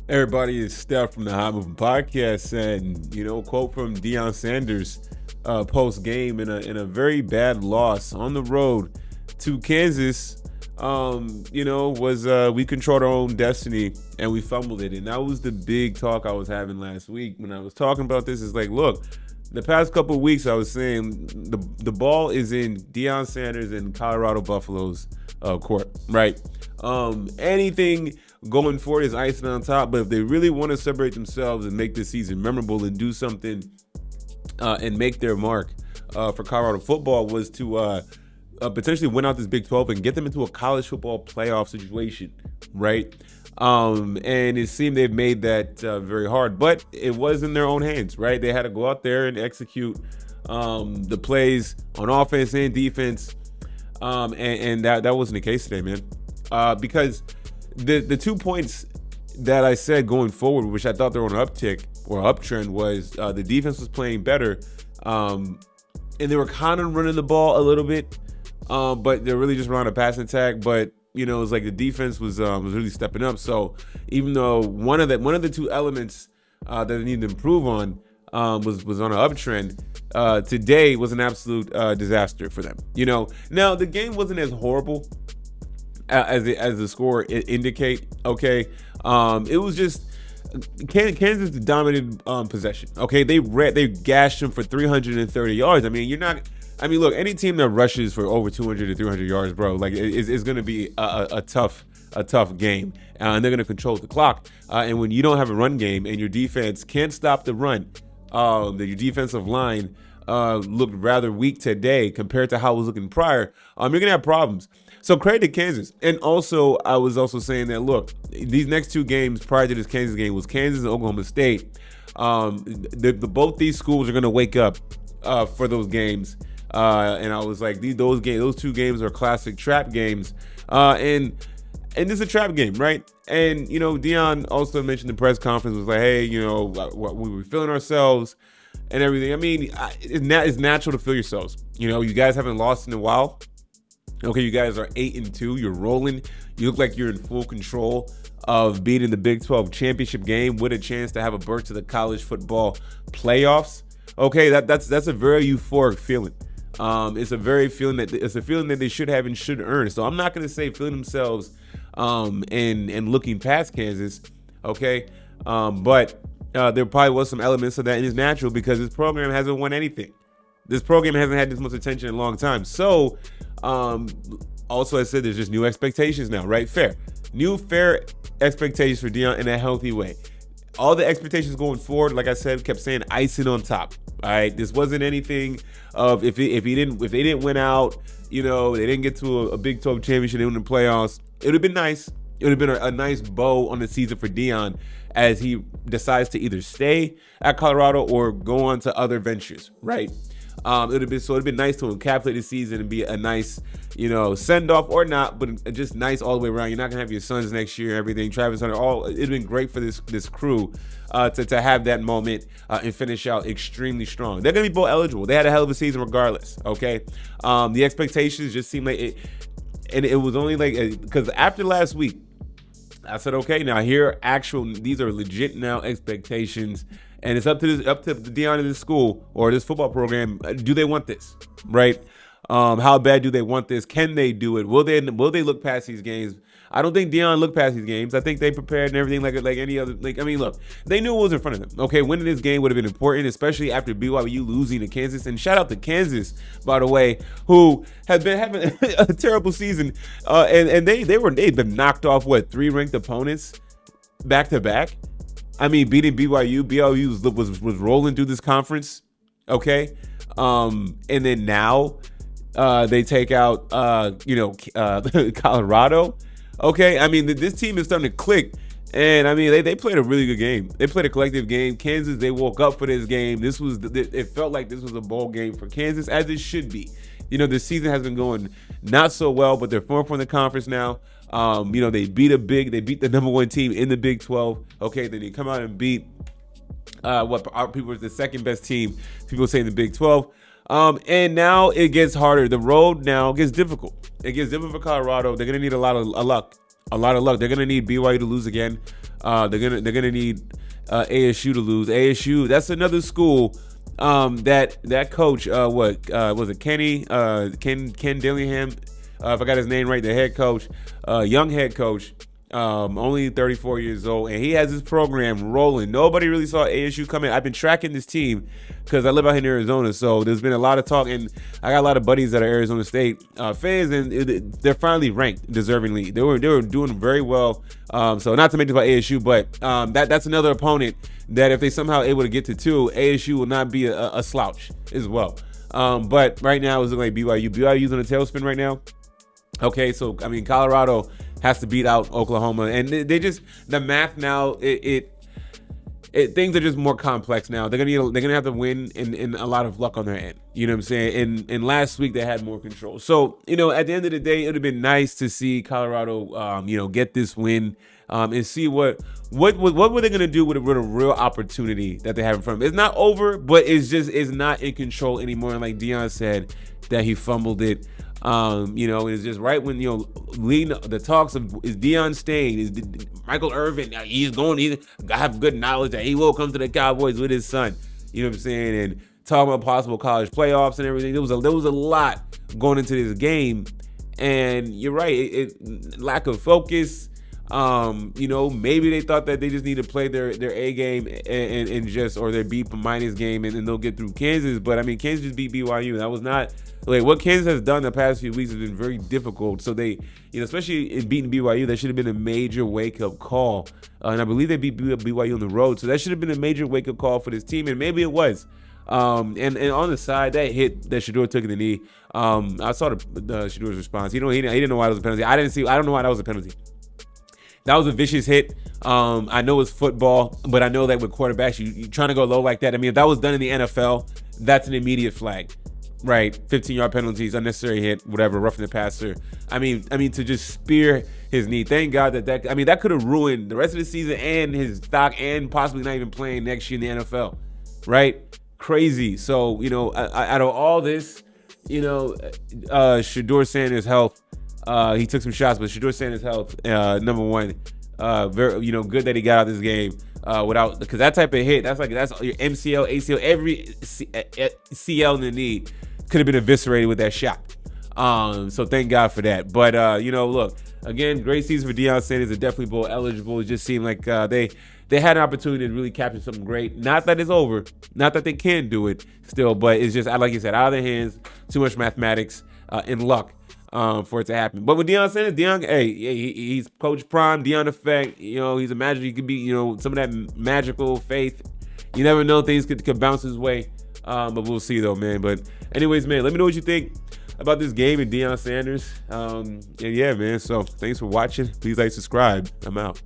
Everybody, is Steph from the High Moving Podcast, and quote from Deion Sanders post game in a very bad loss on the road to Kansas. Was we controlled our own destiny and we fumbled it, and that was the big talk I was having last week when I was talking about this. Is like, look, the past couple of weeks I was saying the ball is in Deion Sanders and Colorado Buffalo's court, right? Anything going forward is icing on top, but if they really want to separate themselves and make this season memorable and do something and make their mark for Colorado football, was to potentially win out this Big 12 and get them into a college football playoff situation, right? And it seemed they've made that very hard, but it was in their own hands, right? They had to go out there and execute the plays on offense and defense, and that wasn't the case today, man. Because the 2 points that I said going forward, which I thought they were on an uptick or uptrend, was the defense was playing better, and they were kind of running the ball a little bit, but they're really just running a passing attack. But it was like the defense was really stepping up. So even though one of the two elements that they need to improve on was on an uptrend, today was an absolute disaster for them. Now the game wasn't as horrible as the score indicate. Okay, it was just Kansas dominated possession. Okay, they gashed them for 330 yards. Look, any team that rushes for over 200 to 300 yards, bro, like it's going to be a tough game, and they're going to control the clock. And when you don't have a run game and your defense can't stop the run, your defensive line looked rather weak today compared to how it was looking prior. You're going to have problems. So credit to Kansas. And also, I was also saying that, look, these next two games prior to this Kansas game was Kansas and Oklahoma State. Both these schools are going to wake up for those games. And I was like, those two games are classic trap games. And this is a trap game, right? And, Deion also mentioned the press conference, was like, hey, we were feeling ourselves and everything. It's natural to feel yourselves. You guys haven't lost in a while. Okay, you guys are 8-2. You're rolling. You look like you're in full control of beating the Big 12 championship game with a chance to have a berth to the college football playoffs. Okay, that's a very euphoric feeling. It's a feeling that they should have and should earn. So I'm not going to say feeling themselves and looking past Kansas. Okay, but there probably was some elements of that, and it's natural because this program hasn't won anything. This program hasn't had this much attention in a long time. So, also I said there's just new expectations now, right? Fair expectations for Deion in a healthy way. All the expectations going forward, like I said, kept saying icing on top. All right, this wasn't anything of if they didn't win out, they didn't get to a Big 12 championship, they went in the playoffs. It would have been nice. It would have been a nice bow on the season for Deion as he decides to either stay at Colorado or go on to other ventures, right? It would have been nice to encapsulate the season and be a nice, send off or not, but just nice all the way around. You're not gonna have your sons next year and everything. Travis Hunter, it'd been great for this crew to have that moment and finish out extremely strong. They're gonna be bowl eligible. They had a hell of a season regardless. Okay, the expectations just seemed like it, and it was only like because after last week, I said, okay, now these are legit now expectations. And it's up to Deion and this school or this football program. Do they want this, right? How bad do they want this? Can they do it? Will they look past these games? I don't think Deion looked past these games. I think they prepared and everything like any other. Look, they knew what was in front of them. Okay, winning this game would have been important, especially after BYU losing to Kansas. And shout out to Kansas, by the way, who has been having a terrible season. And they'd been knocked off 3 ranked opponents back to back. Beating BYU was rolling through this conference, okay? And then now they take out, Colorado, okay? This team is starting to click, and they played a really good game. They played a collective game. Kansas, they woke up for this game. It felt like this was a bowl game for Kansas, as it should be. The season has been going not so well, but they're 4th in the conference now. They beat the number 1 team in the Big 12. Okay, then they come out and beat what our people are the second best team. People say in the Big 12. And now it gets harder. The road now gets difficult. It gets difficult for Colorado. They're gonna need a lot of luck. They're gonna need BYU to lose again. They're gonna need ASU to lose. ASU, that's another school that coach, what was it, Ken Dillingham, if I got his name right, the head coach, young head coach, only 34 years old, and he has his program rolling. Nobody really saw ASU coming. I've been tracking this team because I live out here in Arizona, so there's been a lot of talk, and I got a lot of buddies that are Arizona State fans, and they're finally ranked deservingly. They were doing very well. So not to mention about ASU, but that's another opponent that if they somehow able to get to 2, ASU will not be a slouch as well. But right now it's looking like BYU. BYU's on a tailspin right now. Okay, so I mean Colorado has to beat out Oklahoma, and they just the math now things are just more complex now. They're gonna have to win and a lot of luck on their end. You know what I'm saying? And last week they had more control. So at the end of the day, it would have been nice to see Colorado get this win and see what were they gonna do with a real opportunity that they have in front of them. It's not over, but it's not in control anymore. And like Deion said, that he fumbled it. It's just right when leading the talks of is Deion staying, is Michael Irvin, I have good knowledge that he will come to the Cowboys with his son. You know what I'm saying? And talking about possible college playoffs and everything. There was a lot going into this game, and you're right. It lack of focus. Maybe they thought that they just need to play their A game and just or their B minus game and then they'll get through Kansas. But I mean, Kansas just beat BYU. That was not like what Kansas has done the past few weeks has been very difficult. So they, especially in beating BYU, that should have been a major wake up call. And I believe they beat BYU on the road, so that should have been a major wake up call for this team, and maybe it was. And on the side, that hit that Shedeur took in the knee. I saw the Shedur's response. He didn't know why it was a penalty. I don't know why that was a penalty. That was a vicious hit. I know it's football, but I know that with quarterbacks, you trying to go low like that. I mean, if that was done in the NFL, that's an immediate flag, right? 15-yard penalties, unnecessary hit, whatever, roughing the passer. I mean, to just spear his knee. Thank God that could have ruined the rest of the season and his stock and possibly not even playing next year in the NFL, right? Crazy. So, out of all this, Shedeur Sanders' health. He took some shots, but Shedeur Sanders' health, number one, very, good that he got out of this game because that type of hit, that's your MCL, ACL, every CL in the knee could have been eviscerated with that shot. So thank God for that. But look, again, great season for Deion Sanders. They're definitely bowl eligible. It just seemed like they had an opportunity to really capture something great. Not that it's over, not that they can't do it still, but it's just like you said, out of their hands. Too much mathematics and luck. For it to happen. But with Deion Sanders, he's Coach Prime, Deion effect. He's a magic. He could be, some of that magical faith. You never know, things could bounce his way. But we'll see though, man. But anyways, man, let me know what you think about this game and Deion Sanders. And yeah, man. So thanks for watching. Please like, subscribe. I'm out.